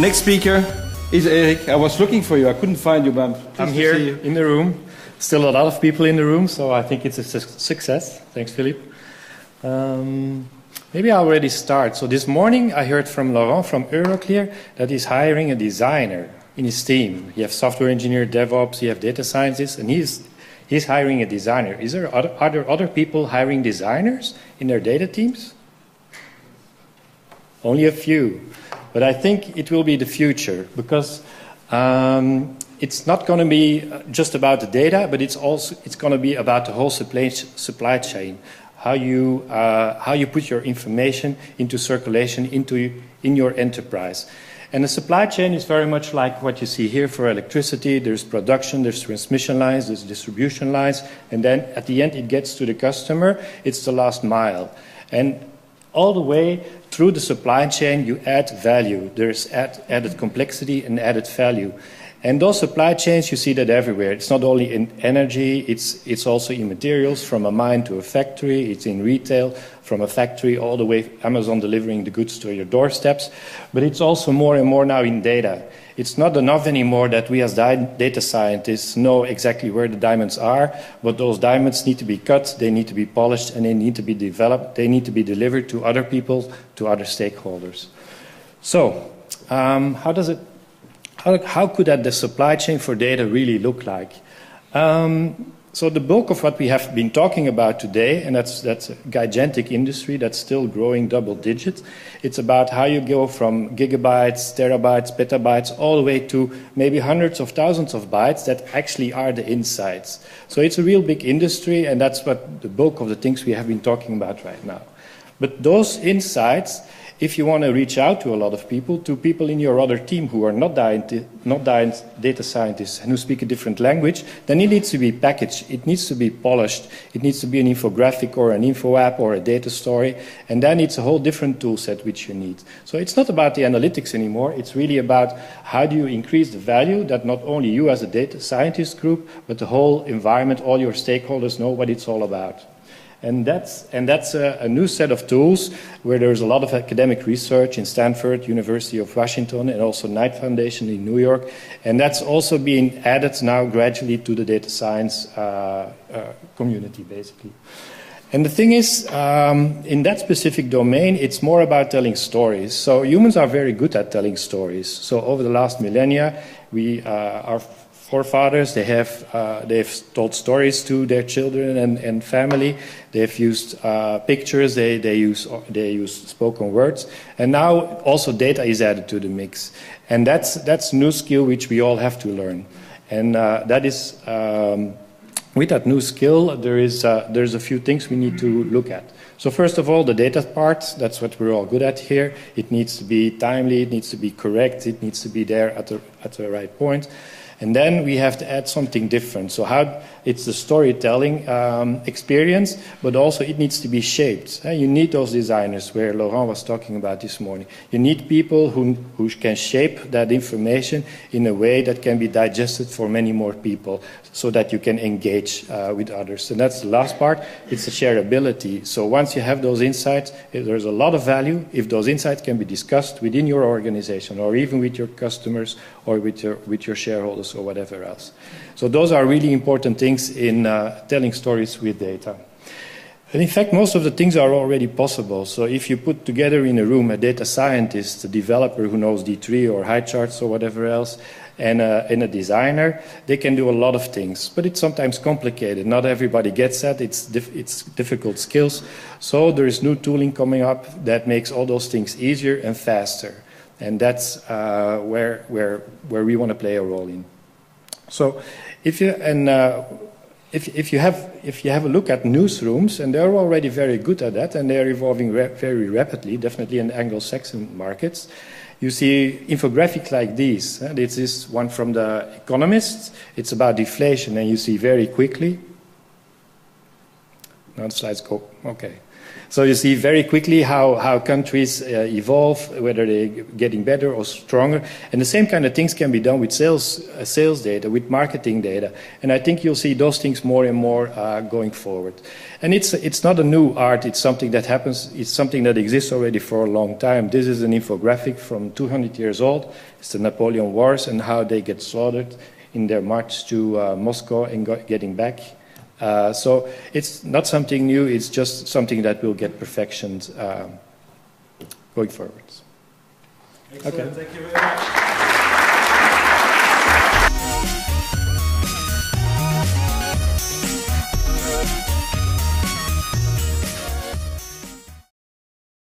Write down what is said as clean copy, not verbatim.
Next speaker is Erik. I was looking for you. I couldn't find you, but I'm here in the room. Still a lot of people in the room, so I think it's a success. Thanks, Philippe. Maybe I already start. So this morning I heard from Laurent from Euroclear that he's hiring a designer in his team. You have software engineer, DevOps, you have data scientists, and he's hiring a designer. Are there other people hiring designers in their data teams? Only a few. But I think it will be the future, because it's not going to be just about the data, but it's going to be about the whole supply chain. How you put your information into circulation in your enterprise. And the supply chain is very much like what you see here for electricity. There's production, there's transmission lines, there's distribution lines, and then at the end it gets to the customer. It's the last mile. And all the way through the supply chain you add value. There's added complexity and added value. And those supply chains, you see that everywhere. It's not only in energy, it's also in materials, from a mine to a factory. It's in retail, from a factory all the way Amazon delivering the goods to your doorsteps. But it's also more and more now in data. It's not enough anymore that we as data scientists know exactly where the diamonds are, but those diamonds need to be cut, they need to be polished, and they need to be developed. They need to be delivered to other people, to other stakeholders. So, how could the supply chain for data really look like? So the bulk of what we have been talking about today, and that's a gigantic industry that's still growing double digits. It's about how you go from gigabytes, terabytes, petabytes, all the way to maybe hundreds of thousands of bytes that actually are the insights. So it's a real big industry, and that's what the bulk of the things we have been talking about right now. But those insights, if you want to reach out to a lot of people, to people in your other team who are not data scientists and who speak a different language, then it needs to be packaged, it needs to be polished, it needs to be an infographic or an info app or a data story, and then it's a whole different tool set which you need. So it's not about the analytics anymore, it's really about how do you increase the value that not only you as a data scientist group, but the whole environment, all your stakeholders know what it's all about. And that's a new set of tools where there's a lot of academic research in Stanford, University of Washington, and also Knight Foundation in New York. And that's also being added now gradually to the data science community, basically. And the thing is, in that specific domain, it's more about telling stories. So humans are very good at telling stories. So over the last millennia, our forefathers, they've told stories to their children and family. They've used pictures. They use spoken words, and now also data is added to the mix. And that's new skill which we all have to learn. And that is with that new skill, there's a few things we need to look at. So first of all, the data part, that's what we're all good at here. It needs to be timely. It needs to be correct. It needs to be there at the right point. And then we have to add something different. So it's the storytelling experience, but also it needs to be shaped. You need those designers, where Laurent was talking about this morning. You need people who can shape that information in a way that can be digested for many more people, so that you can engage with others. And that's the last part. It's the shareability. So once you have those insights, there's a lot of value if those insights can be discussed within your organization, or even with your customers, or with your shareholders, or whatever else. So those are really important things in telling stories with data. And in fact, most of the things are already possible. So if you put together in a room a data scientist, a developer who knows D3 or high charts or whatever else, and a designer, they can do a lot of things. But it's sometimes complicated. Not everybody gets that. It's difficult skills. So there is new tooling coming up that makes all those things easier and faster. And that's where we want to play a role in. So if you have a look at newsrooms, and they're already very good at that, and they're evolving very rapidly, definitely in the Anglo-Saxon markets. You see infographics like these. This is one from The Economist. It's about deflation, and you see very quickly. Now the slides go. Okay. So you see very quickly how countries evolve, whether they're getting better or stronger. And the same kind of things can be done with sales data, with marketing data. And I think you'll see those things more and more going forward. And it's not a new art. It's something that happens. It's something that exists already for a long time. This is an infographic from 200 years old. It's the Napoleon Wars and how they get slaughtered in their march to Moscow and getting back. So it's not something new, it's just something that will get perfectioned going forward. Excellent. Okay. Thank you very much.